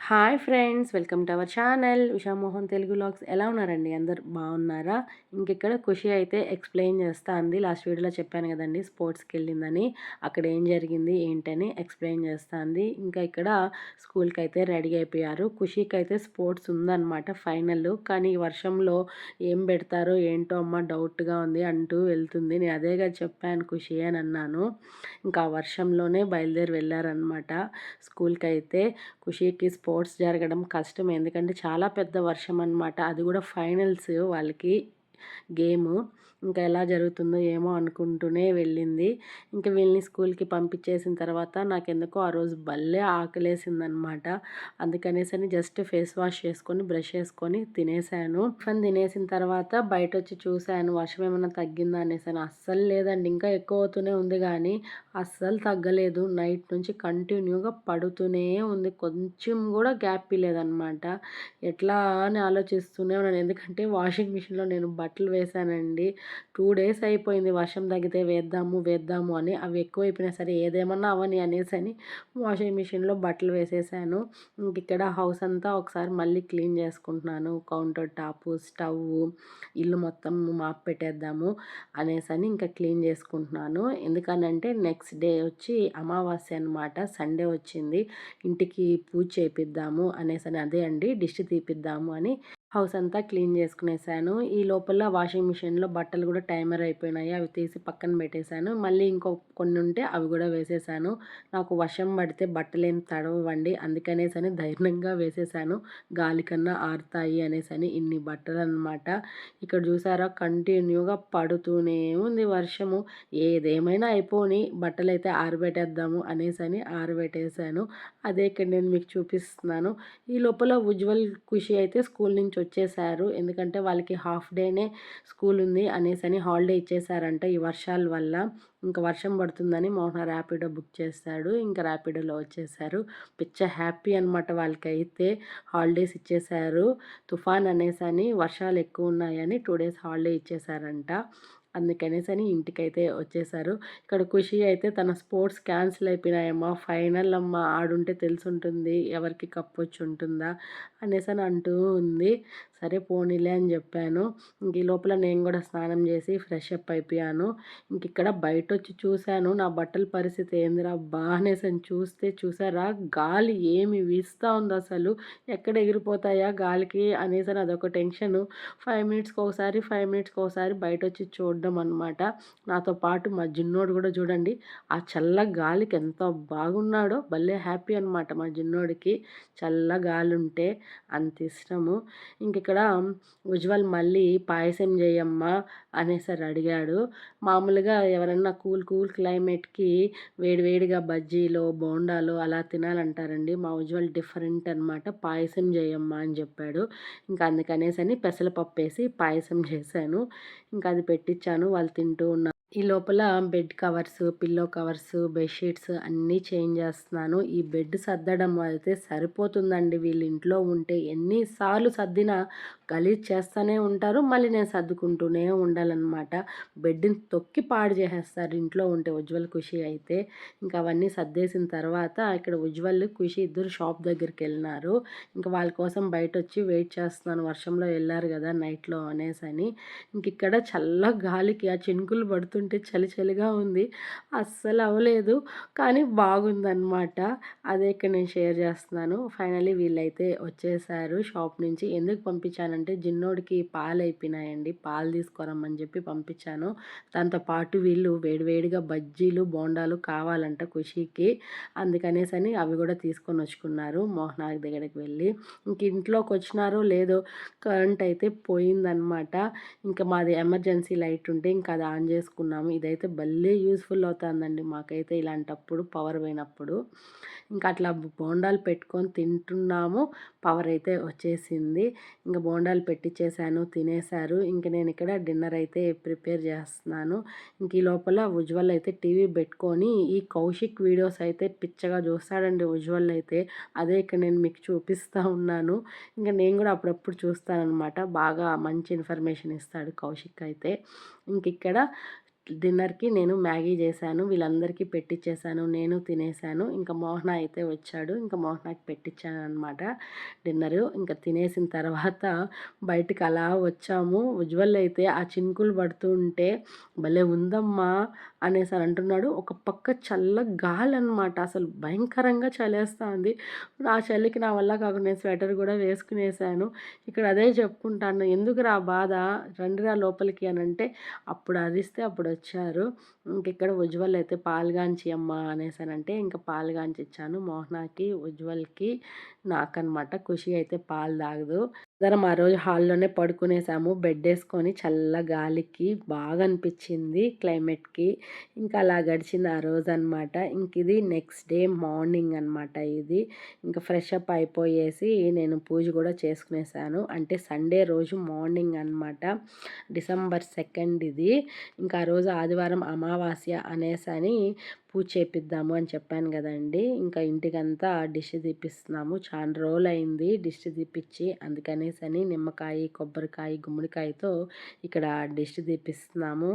Hi friends, welcome to our channel Ushamohan Telugu vlogs. ఎలా ఉన్నారండి? అందరు బాగున్నారా? ఇక్కడ ఖుషి అయితే ఎక్స్ప్లెయిన్ చేస్తా అంది. లాస్ట్ వీడియోలో చెప్పాను కదండి స్పోర్ట్స్కి వెళ్ళిందని. అక్కడ ఏం జరిగింది ఏంటని ఎక్స్ప్లెయిన్ చేస్తా అంది. ఇక్కడ స్కూల్కి అయితే రెడీ అయిపోయారు. ఖుషికి అయితే స్పోర్ట్స్ ఉందన్నమాట ఫైనల్. కానీ ఈ వర్షంలో ఏం పెడతారో ఏంటో అమ్మ డౌట్గా ఉంది అంటూ వెళ్తుంది. నేను అదేగా చెప్పాను ఖుషి అని అన్నాను. ఇంకా వర్షంలోనే బయలుదేరి వెళ్ళారనమాట స్కూల్కి అయితే. ఖుషీకి స్పోర్ట్స్ జరగడం కష్టం, ఎందుకంటే చాలా పెద్ద వర్షం అనమాట. అది కూడా ఫైనల్స్ వాళ్ళకి గేము. ఎలా జరుగుతుందో ఏమో అనుకుంటూనే వెళ్ళింది. వీళ్ళని స్కూల్కి పంపించేసిన తర్వాత నాకెందుకో ఆ రోజు భలే ఆకలేసిందనమాట. అందుకనేసని జస్ట్ ఫేస్ వాష్ చేసుకొని బ్రష్ చేసుకొని తినేసాను. టిఫిన్ తినేసిన తర్వాత బయట వచ్చి చూశాను వర్షం ఏమైనా తగ్గిందా అనేసాను. అస్సలు లేదండి, ఇంకా ఎక్కువ అవుతూనే ఉంది కానీ అస్సలు తగ్గలేదు. నైట్ నుంచి కంటిన్యూగా పడుతూనే ఉంది, కొంచెం కూడా గ్యాప్ లేదనమాట. ఎట్లా అని ఆలోచిస్తూనే ఉన్నాను, ఎందుకంటే వాషింగ్ మిషన్లో నేను బట్టలు వేసానండి. 2 డేస్ అయిపోయింది వర్షం తగ్గితే వేద్దాము వేద్దాము అని. అవి ఎక్కువైపోయినా సరే ఏదేమన్నా అవని అనేసని వాషింగ్ మిషన్లో బట్టలు వేసేసాను. ఇక్కడ హౌస్ అంతా ఒకసారి మళ్ళీ క్లీన్ చేసుకుంటున్నాను. కౌంటర్ టాపు, స్టవ్, ఇల్లు మొత్తం మాప్ పెట్టేద్దాము అనేసని క్లీన్ చేసుకుంటున్నాను. ఎందుకనంటే నెక్స్ట్ డే వచ్చి అమావాస్య అనమాట, సండే వచ్చింది. ఇంటికి పూజ చేపిద్దాము అనేసని, అదే అండి దిష్టి తీపిద్దాము అని హౌస్ అంతా క్లీన్ చేసుకునేసాను. ఈ లోపల వాషింగ్ మిషన్లో బట్టలు కూడా టైమర్ అయిపోయినాయి, అవి తీసి పక్కన పెట్టేశాను. మళ్ళీ కొన్ని ఉంటే అవి కూడా వేసేసాను. నాకు వర్షం పడితే బట్టలు ఏం తడవండి, అందుకనేసని ధైర్యంగా వేసేసాను, గాలి కన్నా ఆరుతాయి అనేసని. ఇన్ని బట్టలు అనమాట. ఇక్కడ చూసారా కంటిన్యూగా పడుతూనే ఉంది వర్షము. ఏదేమైనా అయిపోని బట్టలు అయితే ఆరబెట్టేద్దాము అనేసని ఆరబెట్టేసాను. అదే ఇక్కడ నేను మీకు చూపిస్తున్నాను. ఈ లోపల ఉజ్వల్, ఖుషి అయితే స్కూల్ నుంచి వచ్చేసారు. ఎందుకంటే వాళ్ళకి హాఫ్ డేనే స్కూల్ ఉంది అనేసని హాలిడే ఇచ్చేసారంట ఈ వర్షాల వల్ల. వర్షం పడుతుందని మోహన ర్యాపిడో బుక్ చేస్తాడు. ర్యాపిడోలో వచ్చేసారు. పిచ్చ హ్యాపీ అనమాట వాళ్ళకైతే. హాలిడేస్ ఇచ్చేసారు. తుఫాన్ అనేసని వర్షాలు ఎక్కువ ఉన్నాయని 2 డేస్ హాలిడే ఇచ్చేసారంట. అందుకనేసని ఇంటికైతే వచ్చేసారు. ఇక్కడ ఖుషి అయితే తన స్పోర్ట్స్ క్యాన్సిల్ అయిపోయినాయమ్మా, ఫైనల్ అమ్మ, ఆడుంటే తెలిసుంటుంది ఎవరికి కప్ వచ్చి ఉంటుందా అనేసని అంటూ ఉంది. సరే పోనీలే అని చెప్పాను. ఈ లోపల నేను కూడా స్నానం చేసి ఫ్రెష్ అప్ అయిపోయాను. ఇక్కడ బయట వచ్చి చూశాను నా బట్టల పరిస్థితి ఏందిరా బా అనేసని చూస్తే చూసారా గాలి ఏమి వీస్తూ ఉంది, అసలు ఎక్కడ ఎగిరిపోతాయా గాలికి అనేసని అదొక టెన్షను. 5 మినిట్స్కి ఒకసారి 5 మినిట్స్కి ఒకసారి బయట వచ్చి చూడడం అనమాట. నాతో పాటు మా జిన్నోడు కూడా చూడండి ఆ చల్ల గాలికి ఎంత బాగున్నాడో, భలే హ్యాపీ అనమాట మా జిన్నోడికి. చల్ల గాలి ఉంటే అంత ఇష్టము. ఇక్కడ ఉజ్వల్ మళ్ళీ పాయసం చేయమ్మా అనేసరి అడిగాడు. మామూలుగా ఎవరన్నా కూల్ క్లైమేట్కి వేడివేడిగా బజ్జీలో బోండాలు అలా తినాలంటారండి. మా ఉజ్వల్ డిఫరెంట్ అనమాట, పాయసం చేయమ్మా అని చెప్పాడు. అందుకనేసని పెసరపప్పు వేసి పాయసం చేశాను. అది పెట్టించాను, వాళ్ళు తింటూ ఉన్నారు. ఈ లోపల bed covers, pillow covers, bedsheets అన్నీ చేంజ్ చేస్తున్నాను. ఈ బెడ్ సర్దడం అయితే సరిపోతుందండి, వీళ్ళు ఇంట్లో ఉంటే ఎన్నిసార్లు సర్దినా గలీజ్ చేస్తూనే ఉంటారు. మళ్ళీ నేను సర్దుకుంటూనే ఉండాలన్నమాట. బెడ్ని తొక్కి పాడు చేసేస్తారు ఇంట్లో ఉంటే ఉజ్వల్, ఖుషి అయితే. అవన్నీ సర్దేసిన తర్వాత ఇక్కడ ఉజ్వల్, ఖుషి ఇద్దరు షాప్ దగ్గరికి వెళ్ళినారు. వాళ్ళ కోసం బయట వచ్చి వెయిట్ చేస్తున్నాను, వర్షంలో వెళ్ళారు కదా నైట్లో అనేసని. ఇక్కడ చల్ల గాలికి ఆ చినుకులు పడుతుంటే చలి చలిగా ఉంది, అస్సలు అవ్వలేదు కానీ బాగుందన్నమాట. అదే ఇక్కడ నేను షేర్ చేస్తున్నాను. ఫైనలీ వీళ్ళైతే వచ్చేసారు షాప్ నుంచి. ఎందుకు పంపించానంటే జిన్నోడికి పాలు అయిపోయినాయండి, పాలు తీసుకురమ్మని చెప్పి పంపించాను. దాంతోపాటు వీళ్ళు వేడివేడిగా బజ్జీలు బోండాలు కావాలంట ఖుషీకి, అందుకనేసని అవి కూడా తీసుకొని వచ్చుకున్నారు మోహన దగ్గరికి వెళ్ళి. ఇంట్లోకి వచ్చినారో లేదో కరెంట్ అయితే పోయిందనమాట. మాది ఎమర్జెన్సీ లైట్ ఉంటే అది ఆన్ చేసుకున్నాము. ఇదైతే భలే యూస్ఫుల్ అవుతుందండి మాకైతే ఇలాంటప్పుడు, పవర్ పోయినప్పుడు. అట్లా బోండాలు పెట్టుకొని తింటున్నాము, పవర్ అయితే వచ్చేసింది. బోండాలు పెట్టించేసాను, తినేశారు. నేను ఇక్కడ డిన్నర్ అయితే ప్రిపేర్ చేస్తున్నాను. ఈ లోపల ఉజ్వల్ అయితే టీవీ పెట్టుకొని ఈ కౌశిక్ వీడియోస్ అయితే పిచ్చగా చూస్తాడండి ఉజ్వల్ అయితే. అదే ఇక్కడ నేను మీకు చూపిస్తూ ఉన్నాను. నేను కూడా అప్పుడప్పుడు చూస్తానన్నమాట, బాగా మంచి ఇన్ఫర్మేషన్ ఇస్తాడు కౌశిక్ అయితే. ఇక్కడ డిన్నర్‌కి నేను మ్యాగీ చేశాను. వీళ్ళందరికీ పెట్టిచ్చేసాను. నేను తినేసాను. ఇంకా మోహన అయితే వచ్చాడు. ఇంకా మోహనాకి పెట్టిచ్చాననమాట డిన్నరు. ఇంకా తినేసిన తర్వాత బయటికి అలా వచ్చాము. ఉజ్వల్ అయితే ఆ చినుకులు పడుతూ ఉంటే భలే ఉందమ్మా అనేసని అంటున్నాడు. ఒక పక్క చల్ల గాలనమాట. అసలు భయంకరంగా చలేస్తాంది. ఆ చలికి నా వల్ల కాకుండా నేను స్వెటర్ కూడా వేసుకునేసాను. ఇక్కడ అదే చెప్పుకుంటాను. ఎందుకురా బాధ రండిరా లోపలికి అనంటే అప్పుడు అరిస్తే అప్పుడొచ్చారు. ఇంకిక్కడ ఉజ్వల్ అయితే పాలుగాంచి అమ్మా అనేసానంటే ఇంక పాలుగాంచి ఇచ్చాను. మోహనాకి, ఉజ్వల్‌కి, నాకనమాట. ఖుషి అయితే పాలు తాగదు. అందరం ఆ రోజు హాల్లోనే పడుకునేసాము. బెడ్డేసుకొని చల్ల గాలికి బాగా అనిపిచ్చింది క్లైమేట్‌కి. ఇంకా అలా గడిచింది ఆ రోజనమాట. ఇంకిది నెక్స్ట్ డే మార్నింగ్ అనమాట ఇది. ఇంక ఫ్రెష్ అప్ అయిపోయేసి నేను పూజ కూడా చేసుకునేసాను. అంటే సండే రోజు మార్నింగ్ అనమాట. డిసెంబర్ 2 ఇది. ఇంకా ఆ రోజు ఆదివారం అమావాస్య అనేసని పూజ చేపిద్దాము అని చెప్పాను గదండీ! ఇంకా ఇంటికంతా దిష్టి తీపిస్తున్నాము. చాలా రోజులయింది దిష్టి తీపిచ్చి. అందుకనేసని నిమ్మకాయ, కొబ్బరికాయ, గుమ్మడికాయతో ఇక్కడ దిష్టి తీపిస్తున్నాము.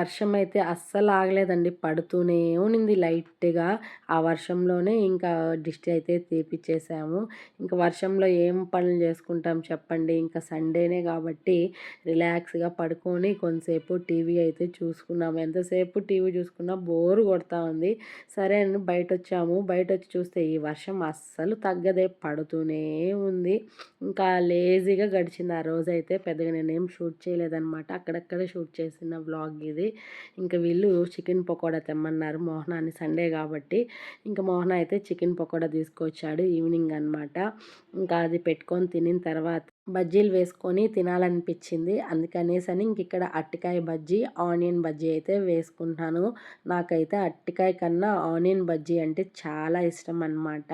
వర్షమైతే అస్సలు ఆగలేదండి. పడుతూనే ఉన్నింది లైట్‌గా. ఆ వర్షంలోనే ఇంకా దిష్టి అయితే తీపిచ్చేసాము. ఇంక వర్షంలో ఏం పనులు చేసుకుంటాం చెప్పండి. ఇంకా సండేనే కాబట్టి రిలాక్స్‌గా పడుకొని కొంతసేపు టీవీ అయితే చూసుకున్నాము. ఎంతసేపు టీవీ చూసుకున్నా బోర్ కొడతా ఉంది. సరే అని బయటొచ్చాము. బయటొచ్చి చూస్తే ఈ వర్షం అస్సలు తగ్గదే పడుతూనే ఉంది. ఇంకా లేజీగా గడిచింది ఆ రోజైతే. పెద్దగా నేనేం షూట్ చేయలేదనమాట. అక్కడక్కడే షూట్ చేసిన వ్లాగ్ ఇది. ఇంక వీళ్ళు చికెన్ పకోడా తెమ్మన్నారు మోహనాన్ని సండే కాబట్టి. ఇంక మోహన అయితే చికెన్ పకోడా తీసుకొచ్చాడు ఈవినింగ్ అనమాట. ఇంకా అది పెట్టుకొని తినిన తర్వాత బజ్జీలు వేసుకొని తినాలనిపించింది. అందుకనేసని ఇంకిక్కడ అరటికాయ బజ్జీ, ఆనియన్ బజ్జీ అయితే వేసుకుంటున్నాను. నాకైతే అరటికాయ కన్నా ఆనియన్ బజ్జీ అంటే చాలా ఇష్టం అనమాట.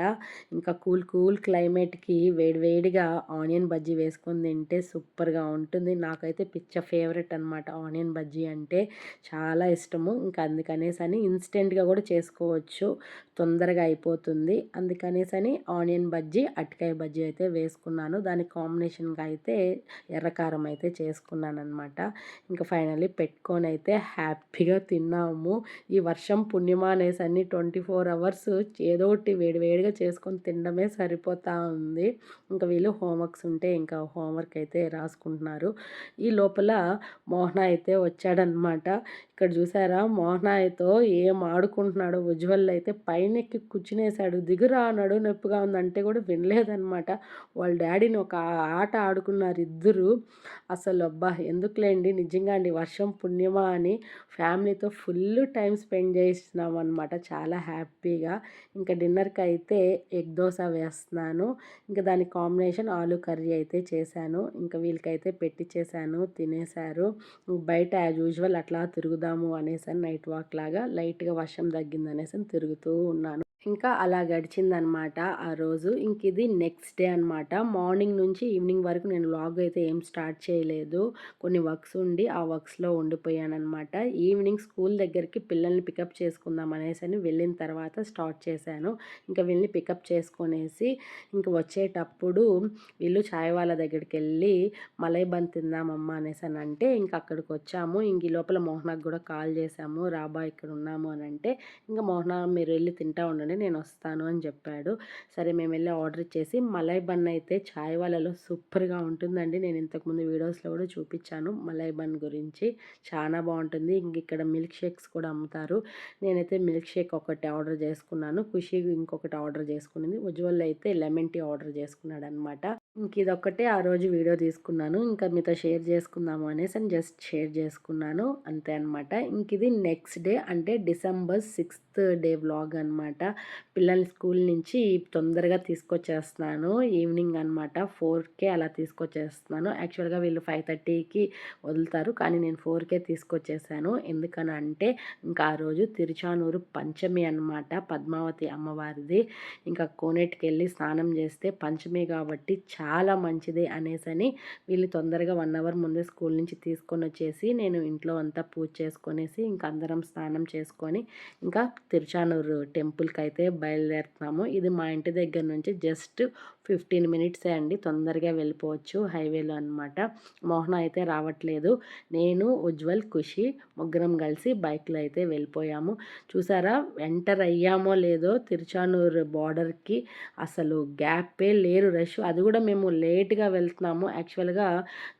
ఇంకా కూల్ క్లైమేట్‌కి వేడివేడిగా ఆనియన్ బజ్జీ వేసుకొని తింటే సూపర్‌గా ఉంటుంది. నాకైతే పిచ్చ ఫేవరెట్ అనమాట ఆనియన్ బజ్జీ అంటే. చాలా ఇష్టము. ఇంకా అందుకనేసని ఇన్‌స్టెంట్‌గా కూడా చేసుకోవచ్చు. తొందరగా అయిపోతుంది. అందుకనేసని ఆనియన్ బజ్జీ, అరటికాయ బజ్జీ అయితే వేసుకున్నాను. దానికి కాంబినేషన్‌గా అయితే ఎర్రకారం అయితే చేసుకున్నాననమాట. ఇంకా ఫైనల్లీ పెట్టుకొనైతే హ్యాపీగా తిన్నాము. ఈ వర్షం పుణ్యమా అనేసని 24 అవర్స్ ఏదో ఒకటి వేడివేడిగా చేసుకొని తినడమే సరిపోతా ఉంది. ఇంకా వీళ్ళు హోంవర్క్స్ ఉంటే ఇంకా హోంవర్క్ అయితే రాసుకుంటున్నారు. ఈ లోపల మోహన అయితే వచ్చాడనమాట. ఇక్కడ చూసారా మోహనాయ్‌తో ఏం ఆడుకుంటున్నాడో ఉజ్వల్ అయితే పైనెక్కి కూర్చునేసాడు. దిగురా నడుము నొప్పిగా ఉందంటే కూడా వినలేదనమాట. వాళ్ళ డ్యాడీని ఒక ఆట ఆడుకున్నారు ఇద్దరు. అసలు అబ్బా! ఎందుకులేండి నిజంగా అండి వర్షం పుణ్యమా అని ఫ్యామిలీతో ఫుల్ టైం స్పెండ్ చేసినామనమాట చాలా హ్యాపీగా. ఇంకా డిన్నర్‌కి అయితే ఎగ్ దోస వేస్తున్నాను. ఇంకా దానికి కాంబినేషన్ ఆలు కర్రీ అయితే చేశాను. ఇంకా వీళ్ళకైతే పెట్టిచ్చేసాను తినేసారు. బయట యాజ్ యూజువల్ అట్లా తిరుగుదాము అనేసని నైట్ వాక్ లాగా లైట్‌గా వర్షం తగ్గిందనేసని తిరుగుతూ ఉన్నాను. ఇంకా అలా గడిచిందనమాట ఆ రోజు. ఇంకిది నెక్స్ట్ డే అనమాట. మార్నింగ్ నుంచి ఈవినింగ్ వరకు నేను వ్లాగ్ అయితే ఏం స్టార్ట్ చేయలేదు. కొన్ని వర్క్స్ ఉండి ఆ వర్క్స్‌లో ఉండిపోయాననమాట. ఈవినింగ్ స్కూల్ దగ్గరికి పిల్లల్ని పికప్ చేసుకుందాం అనేసని వెళ్ళిన తర్వాత స్టార్ట్ చేశాను. ఇంకా వీళ్ళని పికప్ చేసుకొనేసి ఇంక వచ్చేటప్పుడు వీళ్ళు చాయ్ వాళ్ళ దగ్గరికెళ్ళి మలై బన్ తిందామమ్మా అనేసనంటే ఇంక అక్కడికొచ్చాము. ఇంక ఈ లోపల మోహనకు కూడా కాల్ చేశాము. రాబా ఇక్కడ ఉన్నాము అనంటే ఇంక మోహన మీరు వెళ్ళి తింటా ఉండండి నేనొస్తాను అని చెప్పాడు. సరే మేమెళ్ళి ఆర్డర్ ఇచ్చేసి మలై బన్ అయితే చాయ్ వాళ్ళలో సూపర్‌గా ఉంటుందండి. నేను ఇంతకుముందు వీడియోస్‌లో కూడా చూపిచ్చాను మలై బన్ గురించి. చాలా బావుంటుంది. ఇంకిక్కడ మిల్క్ షేక్స్ కూడా అమ్ముతారు. నేనైతే మిల్క్ షేక్ ఒకటి ఆర్డర్ చేసుకున్నాను. ఖుషి ఇంకొకటి ఆర్డర్ చేసుకునింది. ఉజ్వల్ అయితే లెమన్ టీ ఆర్డర్ చేసుకున్నాడనమాట. ఇంకిదొక్కటే ఆ రోజు వీడియో తీసుకున్నాను. ఇంకా మీతో షేర్ చేసుకుందాము అనేసని జస్ట్ షేర్ చేసుకున్నాను. అంతే అనమాట. ఇంకిది నెక్స్ట్ డే అంటే డిసెంబర్ 6థ్ డే వ్లాగ్ అనమాట. పిల్లల్ని స్కూల్ నుంచి తొందరగా తీసుకొచ్చేస్తున్నాను. ఈవినింగ్ అనమాట 4కే అలా తీసుకొచ్చేస్తున్నాను. యాక్చువల్‌గా వీళ్ళు 5:30కి వదులుతారు. కానీ నేను 4కే తీసుకొచ్చేసాను. ఎందుకనంటే ఇంకా ఆ రోజు తిరుచానూరు పంచమి అనమాట. పద్మావతి అమ్మవారిది. ఇంకా కోనేటికెళ్ళి స్నానం చేస్తే పంచమి కాబట్టి చాలా మంచిది అనేసని వీళ్ళు తొందరగా 1 అవర్ ముందే స్కూల్ నుంచి తీసుకొని వచ్చేసి నేను ఇంట్లో అంతా పూజ చేసుకొనేసి ఇంకా అందరం స్నానం చేసుకొని ఇంకా తిరుచానూరు టెంపుల్కి అయితే బయలుదేరుతున్నాము. ఇది మా ఇంటి దగ్గర నుంచి జస్ట్ 15 మినిట్సే అండి, తొందరగా వెళ్ళిపోవచ్చు హైవేలో అనమాట. మోహన అయితే రావట్లేదు, నేను ఉజ్వల్ ఖుషి ముగ్గురం కలిసి బైక్లో అయితే వెళ్ళిపోయాము. చూసారా ఎంటర్ అయ్యామో లేదో తిరుచానూరు బార్డర్కి అసలు గ్యాపే లేరు రష్. అది కూడా మేము లేట్గా వెళ్తున్నాము. యాక్చువల్గా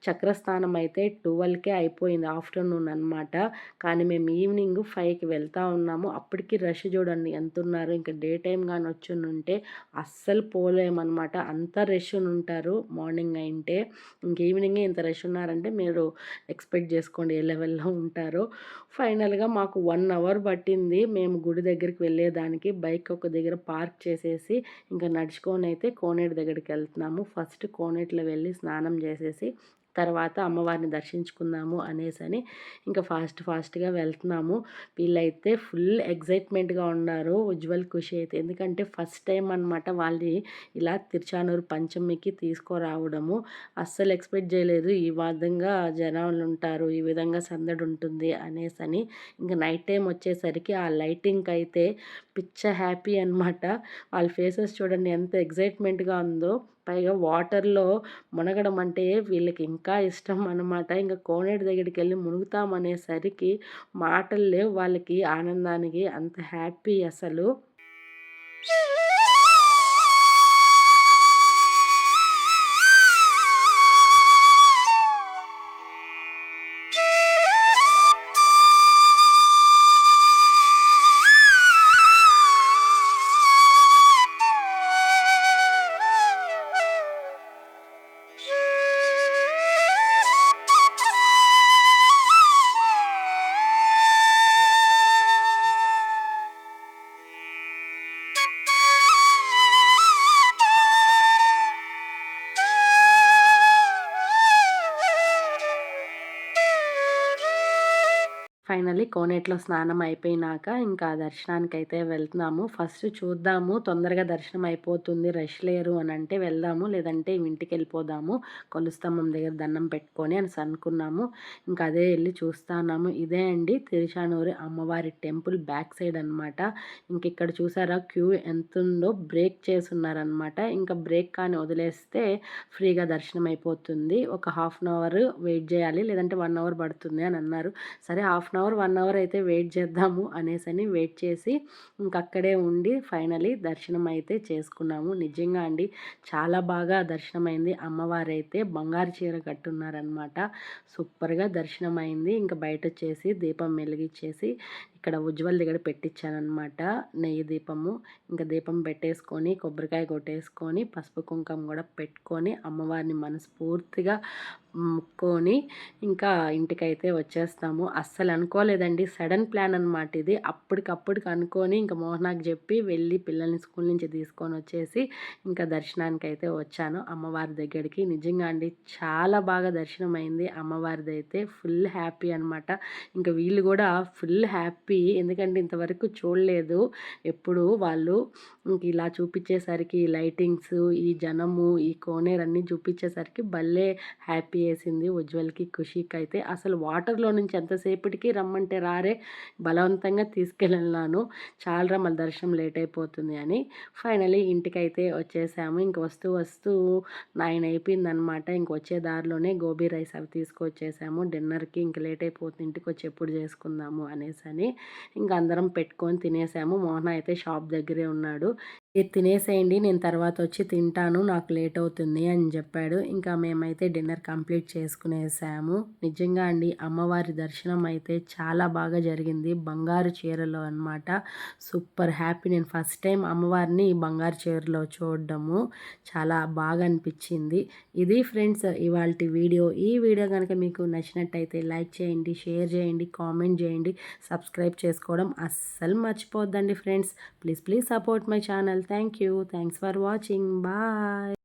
చక్రస్నానం అయితే 12కే అయిపోయింది ఆఫ్టర్నూన్ అనమాట. కానీ మేము ఈవినింగ్ 5కి వెళ్తూ ఉన్నాము. అప్పటికి రష్ చూడండి ఎంత ఉన్నారు. ఇంకా డే టైం కానీ వచ్చి ఉంటే అస్సలు పోలేమన్నమాట, అంత రష్ ఉంటారు మార్నింగ్ అయింటే. ఇంక ఈవినింగే ఇంత రష్ ఉన్నారంటే మీరు ఎక్స్పెక్ట్ చేసుకోండి ఏ లెవెల్లో ఉంటారో. ఫైనల్గా మాకు 1 అవర్ పట్టింది మేము గుడి దగ్గరికి వెళ్ళేదానికి. బైక్ ఒక దగ్గర పార్క్ చేసేసి ఇంకా నడుచుకొని అయితే కోనేటి దగ్గరికి వెళ్తున్నాము. ఫస్ట్ కోనేటిలో వెళ్ళి స్నానం చేసేసి తర్వాత అమ్మవారిని దర్శించుకుందాము అనేసని ఇంకా ఫాస్ట్గా వెళ్తున్నాము. వీళ్ళైతే ఫుల్ ఎగ్జైట్మెంట్గా ఉన్నారు, ఉజ్వల్ ఖుషి అయితే. ఎందుకంటే ఫస్ట్ టైం అనమాట వాళ్ళు ఇలా తిరుచానూరు పంచమికి తీసుకురావడము. అస్సలు ఎక్స్పెక్ట్ చేయలేదు ఈ విధంగా జనాలు ఉంటారు, ఈ విధంగా సందడి ఉంటుంది అనేసని. ఇంకా నైట్ టైం వచ్చేసరికి ఆ లైటింగ్కి అయితే పిచ్చ హ్యాపీ అనమాట. వాళ్ళ ఫేసెస్ చూడండి ఎంత ఎగ్జైట్మెంట్గా ఉందో. పైగా వాటర్లో మునగడం అంటే వీళ్ళకి ఇంకా ఇష్టం అనమాట. ఇంకా కోనేటి దగ్గరికి వెళ్ళి మునుగుతామనేసరికి మాటలు లేవు వాళ్ళకి ఆనందానికి, అంత హ్యాపీ అసలు. ఫైనల్లీ కోనేటిలో స్నానం అయిపోయినాక ఇంకా దర్శనానికి అయితే వెళ్తున్నాము. ఫస్ట్ చూద్దాము తొందరగా దర్శనం అయిపోతుంది రష్ లేరు అని అంటే వెళ్దాము, లేదంటే ఇంటికి వెళ్ళిపోదాము కొలుస్తంభం దగ్గర దండం పెట్టుకొని అని అనుకున్నాము. ఇంకా అదే వెళ్ళి చూస్తున్నాము. ఇదే అండి తిరుచానూరు అమ్మవారి టెంపుల్ బ్యాక్ సైడ్ అనమాట. ఇంక ఇక్కడ చూసారా క్యూ ఎంత ఉందో, బ్రేక్ చేసి ఉన్నారనమాట. ఇంకా బ్రేక్ కానీ వదిలేస్తే ఫ్రీగా దర్శనం అయిపోతుంది. ఒక హాఫ్ అన్ అవర్ వెయిట్ చేయాలి, లేదంటే 1 అవర్ పడుతుంది అని అన్నారు. సరే 1 అవర్ అయితే వెయిట్ చేద్దాము అనేసని వెయిట్ చేసి ఇంకక్కడే ఉండి ఫైనలీ దర్శనం అయితే చేసుకున్నాము. నిజంగా అండి చాలా బాగా దర్శనమైంది. అమ్మవారు అయితే బంగారు చీర కట్టున్నారనమాట. సూపర్గా దర్శనం అయింది. ఇంకా బయట వచ్చేసి దీపం వెలిగించేసి ఇక్కడ ఉజ్వల్ దగ్గర పెట్టించానమాట నెయ్యి దీపము. ఇంకా దీపం పెట్టేసుకొని కొబ్బరికాయ కొట్టేసుకొని పసుపు కుంకుమ కూడా పెట్టుకొని అమ్మవారిని మనస్ఫూర్తిగా ముక్కొని ఇంకా ఇంటికైతే వచ్చేస్తాము. అస్సలు అనుకోలేదండి, సడన్ ప్లాన్ అనమాట ఇది. అప్పటికప్పుడుకి అనుకొని ఇంకా మోహనాకి చెప్పి వెళ్ళి పిల్లల్ని స్కూల్ నుంచి తీసుకొని వచ్చేసి ఇంకా దర్శనానికి అయితే వచ్చాను అమ్మవారి దగ్గరికి. నిజంగా అండి చాలా బాగా దర్శనం అయింది అమ్మవారిది అయితే. ఫుల్ హ్యాపీ అనమాట. ఇంకా వీళ్ళు కూడా ఫుల్ హ్యాపీ, ఎందుకంటే ఇంతవరకు చూడలేదు ఎప్పుడు వాళ్ళు. ఇంక ఇలా చూపించేసరికి లైటింగ్స్, ఈ జనము, ఈ కోనేరు అన్నీ చూపించేసరికి భలే హ్యాపీ వేసింది ఉజ్వల్కి ఖుషికి అయితే. అసలు వాటర్లో నుంచి ఎంతసేపటికి రమ్మంటే రారే, బలవంతంగా తీసుకెళ్ళాను. చాలా మళ్ళీ దర్శనం లేట్ అయిపోతుంది అని ఫైనలీ ఇంటికైతే వచ్చేసాము. ఇంక వస్తూ 9 అయిపోయిందనమాట. ఇంక వచ్చే దారిలోనే గోబీ రైస్ అవి తీసుకొచ్చేసాము డిన్నర్కి. ఇంక లేట్ అయిపోతుంది, ఇంటికి వచ్చి ఎప్పుడు చేసుకుందాము అనేసని ఇంక అందరం పెట్టుకొని తినేసాము. మోహన అయితే షాప్ దగ్గరే ఉన్నాడు. ఇది తినేసేయండి, నేను తర్వాత వచ్చి తింటాను, నాకు లేట్ అవుతుంది అని చెప్పాడు. ఇంకా మేమైతే డిన్నర్ కంప్లీట్ చేసుకునేసాము. నిజంగా అండి అమ్మవారి దర్శనం అయితే చాలా బాగా జరిగింది. బంగారు చీరలో అనమాట. Super happy. నేను ఫస్ట్ టైం అమ్మవారిని బంగారు చీరలో చూడడము చాలా బాగా అనిపించింది. ఇది ఫ్రెండ్స్ ఇవాల్టి వీడియో. ఈ వీడియో కనుక మీకు నచ్చినట్టయితే లైక్ చేయండి, షేర్ చేయండి, కామెంట్ చేయండి, సబ్స్క్రైబ్ చేసుకోవడం అస్సలు మర్చిపోద్దండి friends. Please support my channel. Thank you. Thanks for watching. Bye.